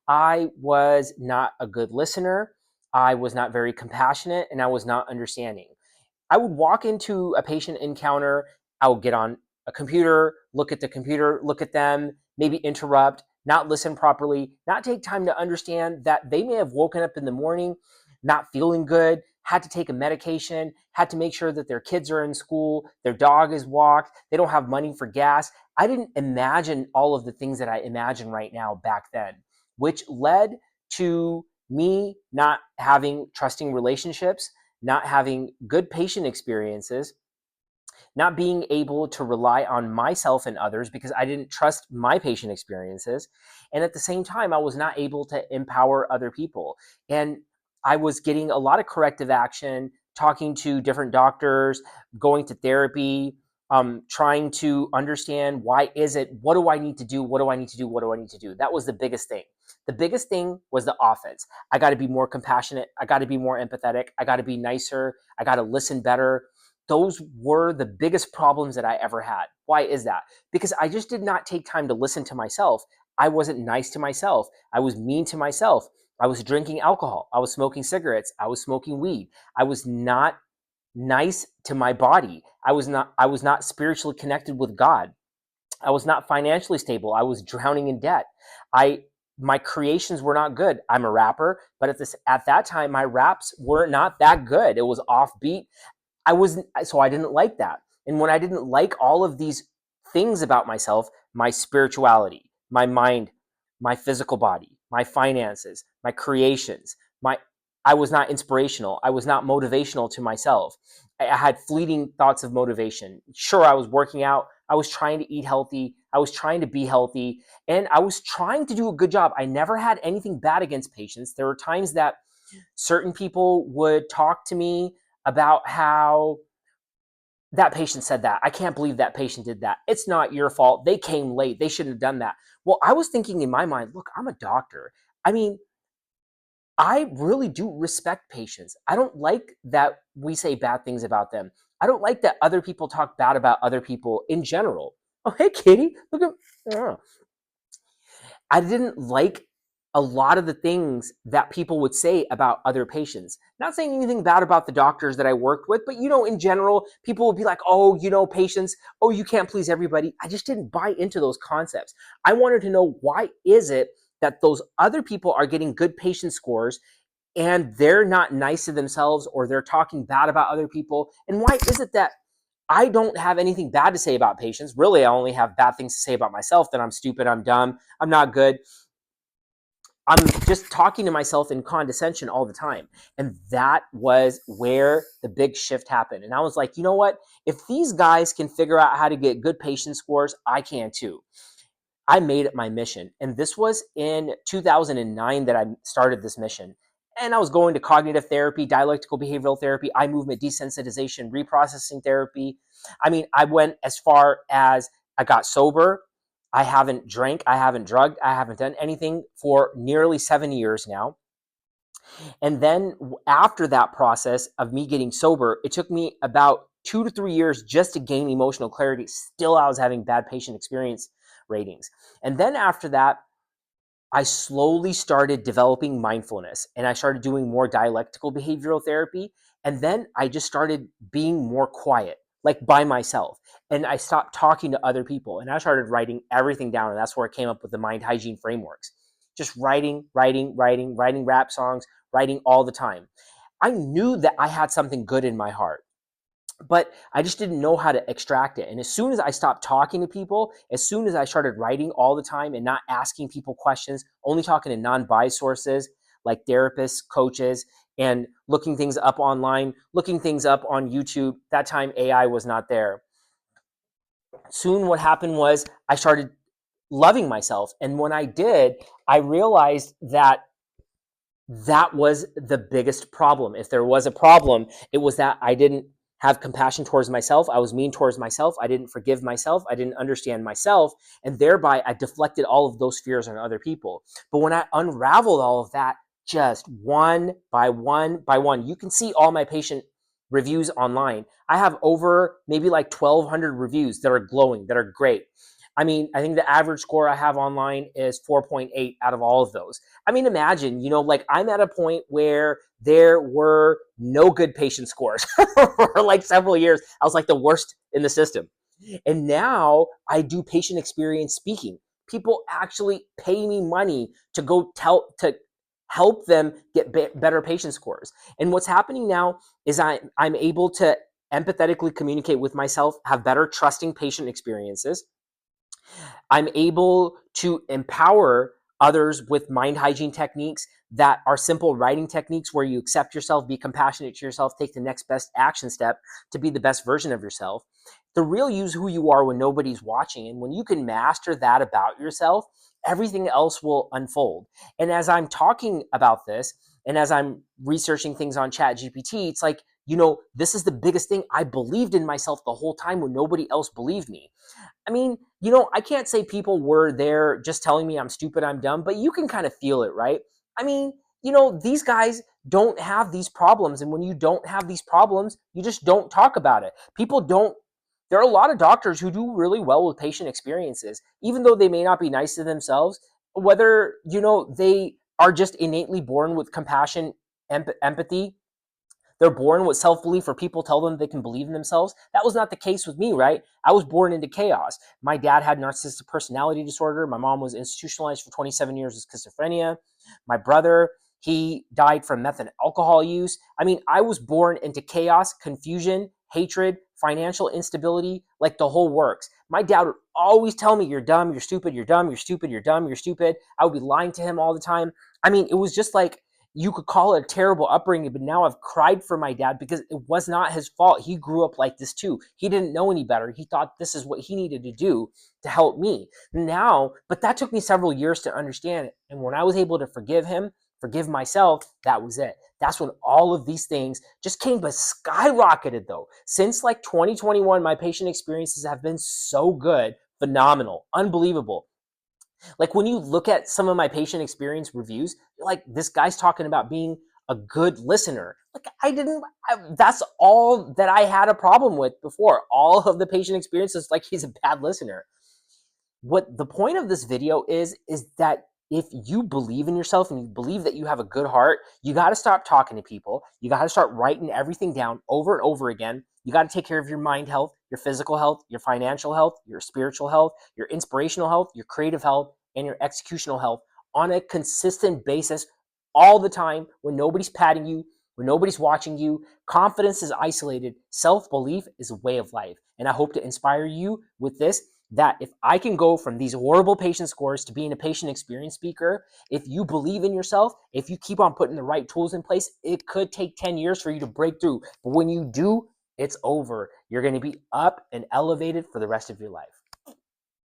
I was not a good listener. I was not very compassionate, and I was not understanding. I would walk into a patient encounter. I would get on a computer, look at them, maybe interrupt, not listen properly, not take time to understand that they may have woken up in the morning not feeling good, had to take a medication, had to make sure that their kids are in school, their dog is walked, they don't have money for gas. I didn't imagine all of the things that I imagine right now back then, which led to me not having trusting relationships, not having good patient experiences, not being able to rely on myself and others because I didn't trust my patient experiences. And at the same time, I was not able to empower other people. And I was getting a lot of corrective action, talking to different doctors, going to therapy, trying to understand why is it, what do I need to do? What do I need to do? What do I need to do? That was the biggest thing. The biggest thing was the offense. I got to be more compassionate. I got to be more empathetic. I got to be nicer. I got to listen better. Those were the biggest problems that I ever had. Why is that? Because I just did not take time to listen to myself. I wasn't nice to myself. I was mean to myself. I was drinking alcohol. I was smoking cigarettes. I was smoking weed. I was not nice to my body. I was not spiritually connected with God. I was not financially stable. I was drowning in debt. I My creations were not good. I'm a rapper, but at that time my raps were not that good. It was offbeat. I didn't like that. And when I didn't like all of these things about myself, my spirituality, my mind, my physical body, my finances, my creations, my I was not inspirational. I was not motivational to myself. I had fleeting thoughts of motivation. Sure, I was working out. I was trying to eat healthy. I was trying to be healthy. And I was trying to do a good job. I never had anything bad against patients. There were times that certain people would talk to me about how that patient said that. I can't believe that patient did that. It's not your fault. They came late. They shouldn't have done that. Well, I was thinking in my mind, look, I'm a doctor. I mean, I really do respect patients. I don't like that we say bad things about them. I don't like that other people talk bad about other people in general. Oh, hey, kitty. Look at. I didn't like a lot of the things that people would say about other patients. Not saying anything bad about the doctors that I worked with, but in general, people would be like, oh, patients, oh, you can't please everybody. I just didn't buy into those concepts. I wanted to know, why is it that those other people are getting good patient scores and they're not nice to themselves, or they're talking bad about other people? And why is it that I don't have anything bad to say about patients? Really, I only have bad things to say about myself, that I'm stupid, I'm dumb, I'm not good. I'm just talking to myself in condescension all the time. And that was where the big shift happened. And I was like, you know what? If these guys can figure out how to get good patient scores, I can too. I made it my mission. And this was in 2009 that I started this mission. And I was going to cognitive therapy, dialectical behavioral therapy, eye movement desensitization, reprocessing therapy. I mean, I went as far as I got sober. I haven't drank, I haven't drugged, I haven't done anything for nearly 7 years now. And then after that process of me getting sober, it took me about 2 to 3 years just to gain emotional clarity. Still, I was having bad patient experience ratings. And then after that, I slowly started developing mindfulness, and I started doing more dialectical behavioral therapy. And then I just started being more quiet, like by myself. And I stopped talking to other people, and I started writing everything down. And that's where I came up with the mind hygiene frameworks. Just writing rap songs, writing all the time. I knew that I had something good in my heart, but I just didn't know how to extract it. And as soon as I stopped talking to people, as soon as I started writing all the time and not asking people questions, only talking to non-biased sources like therapists, coaches, and looking things up online, looking things up on YouTube, that time AI was not there. Soon what happened was I started loving myself. And when I did, I realized that that was the biggest problem. If there was a problem, it was that I didn't have compassion towards myself. I was mean towards myself. I didn't forgive myself. I didn't understand myself. And thereby, I deflected all of those fears on other people. But when I unraveled all of that, just one by one by one, you can see all my patient reviews online. I have over maybe like 1,200 reviews that are glowing, that are great. I mean, I think the average score I have online is 4.8 out of all of those. I mean, imagine, like I'm at a point where there were no good patient scores for like several years. I was like the worst in the system. And now I do patient experience speaking. People actually pay me money to to help them get better patient scores. And what's happening now is I'm able to empathetically communicate with myself, have better trusting patient experiences. I'm able to empower others with mind hygiene techniques that are simple writing techniques where you accept yourself, be compassionate to yourself, take the next best action step to be the best version of yourself. The real you is who you are when nobody's watching. And when you can master that about yourself, everything else will unfold. And as I'm talking about this, and as I'm researching things on Chat GPT, it's like, this is the biggest thing. I believed in myself the whole time when nobody else believed me. I mean, I can't say people were there just telling me I'm stupid, I'm dumb, but you can kind of feel it, right? I mean, these guys don't have these problems. And when you don't have these problems, you just don't talk about it. People don't, there are a lot of doctors who do really well with patient experiences, even though they may not be nice to themselves, whether, they are just innately born with compassion, empathy, they're born with self belief, or people tell them they can believe in themselves. That was not the case with me, right? I was born into chaos. My dad had narcissistic personality disorder. My mom was institutionalized for 27 years with schizophrenia. My brother, he died from meth and alcohol use. I mean, I was born into chaos, confusion, hatred, financial instability, like the whole works. My dad would always tell me, "You're dumb, you're stupid, you're dumb, you're stupid, you're dumb, you're stupid." I would be lying to him all the time. I mean, it was just like, you could call it a terrible upbringing, but now I've cried for my dad because it was not his fault. He grew up like this too. He didn't know any better. He thought this is what he needed to do to help me. Now, but that took me several years to understand it. And when I was able to forgive him, forgive myself, that was it. That's when all of these things just came but skyrocketed though. Since like 2021, my patient experiences have been so good, phenomenal, unbelievable. Like when you look at some of my patient experience reviews, like this guy's talking about being a good listener. Like that's all that I had a problem with before. All of the patient experiences, like he's a bad listener. What the point of this video is that if you believe in yourself and you believe that you have a good heart, you got to stop talking to people. You got to start writing everything down over and over again. You got to take care of your mind health, your physical health, your financial health, your spiritual health, your inspirational health, your creative health, and your executional health on a consistent basis all the time when nobody's patting you, when nobody's watching you. Confidence is isolated. Self-belief is a way of life. And I hope to inspire you with this, that if I can go from these horrible patient scores to being a patient experience speaker, if you believe in yourself, if you keep on putting the right tools in place, it could take 10 years for you to break through. But when you do, it's over. You're going to be up and elevated for the rest of your life.